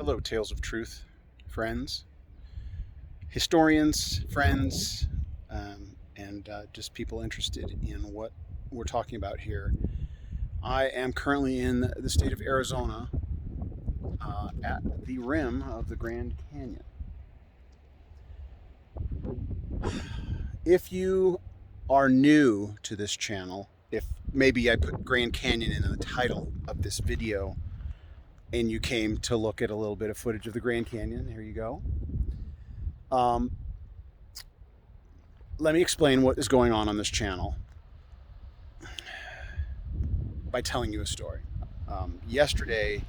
Hello, Tales of Truth, friends, historians, friends, and just people interested in what we're talking about here. I am currently in the state of Arizona at the rim of the Grand Canyon. If you are new to this channel, if maybe I put Grand Canyon in the title of this video and you came to look at a little bit of footage of the Grand Canyon, here you go. Let me explain what is going on this channel by telling you a story. Yesterday,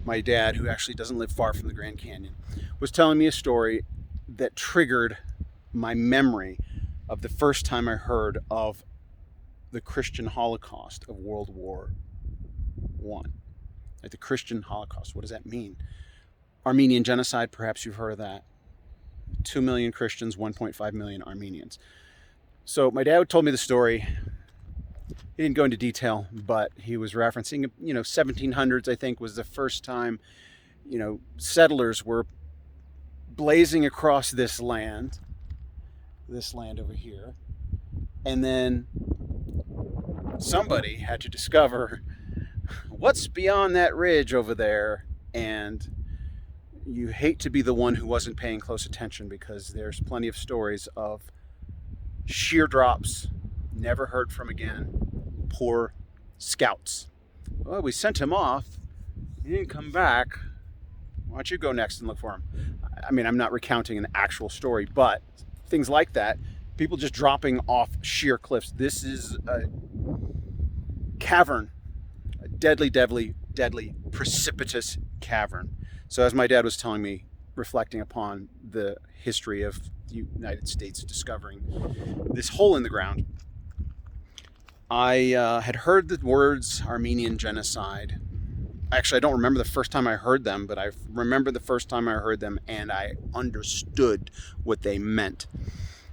my dad, who actually doesn't live far from the Grand Canyon, was telling me a story that triggered my memory of the first time I heard of the Christian Holocaust of World War I. Like the Christian Holocaust, what does that mean? Armenian genocide, perhaps you've heard of that. 2 million Christians, 1.5 million Armenians. So my dad told me the story. He didn't go into detail, but he was referencing, 1700s, I think, was the first time, settlers were blazing across this land over here. And then somebody had to discover what's beyond that ridge over there. And you hate to be the one who wasn't paying close attention, because there's plenty of stories of sheer drops, never heard from again, poor scouts. Well, we sent him off, he didn't come back, why don't you go next and look for him? I mean, I'm not recounting an actual story, but things like that, people just dropping off sheer cliffs. This is a cavern, a deadly, precipitous cavern. So as my dad was telling me, reflecting upon the history of the United States discovering this hole in the ground, I had heard the words Armenian genocide. Actually, I don't remember the first time I heard them, but I remember the first time I heard them and I understood what they meant.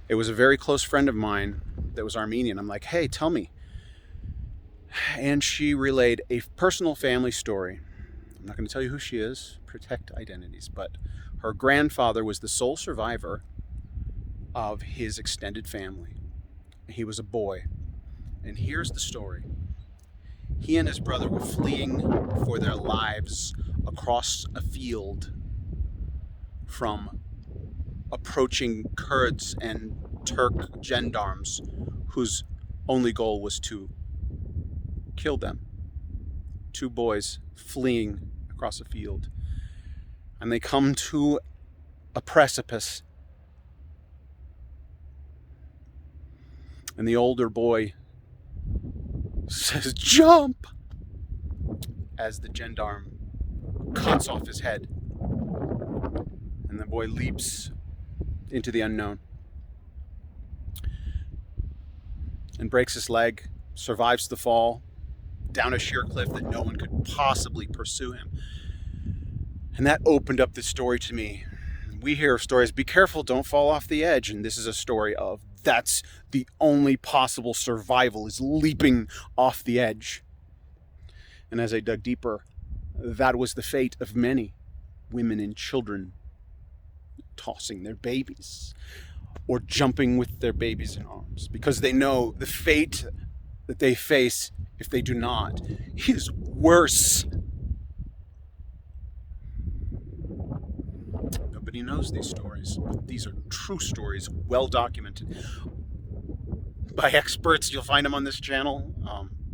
It was a very close friend of mine that was Armenian. I'm like, hey, tell me. And she relayed a personal family story. I'm not going to tell you who she is, protect identities, but her grandfather was the sole survivor of his extended family. He was a boy. And here's the story. He and his brother were fleeing for their lives across a field from approaching Kurds and Turk gendarmes whose only goal was to kill them. Two boys fleeing across a field. And they come to a precipice. And the older boy says, "Jump!" as the gendarme cuts off his head. And the boy leaps into the unknown and breaks his leg, survives the fall down a sheer cliff that no one could possibly pursue him. And that opened up this story to me. We hear of stories, be careful, don't fall off the edge. And this is a story of that's the only possible survival, is leaping off the edge. And as I dug deeper, that was the fate of many women and children tossing their babies or jumping with their babies in arms, because they know the fate that they face if they do not is worse. Nobody knows these stories, but these are true stories, well documented by experts. You'll find them on this channel,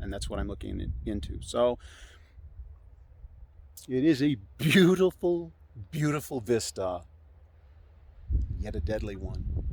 and that's what I'm looking into. So it is a beautiful, beautiful vista, yet a deadly one.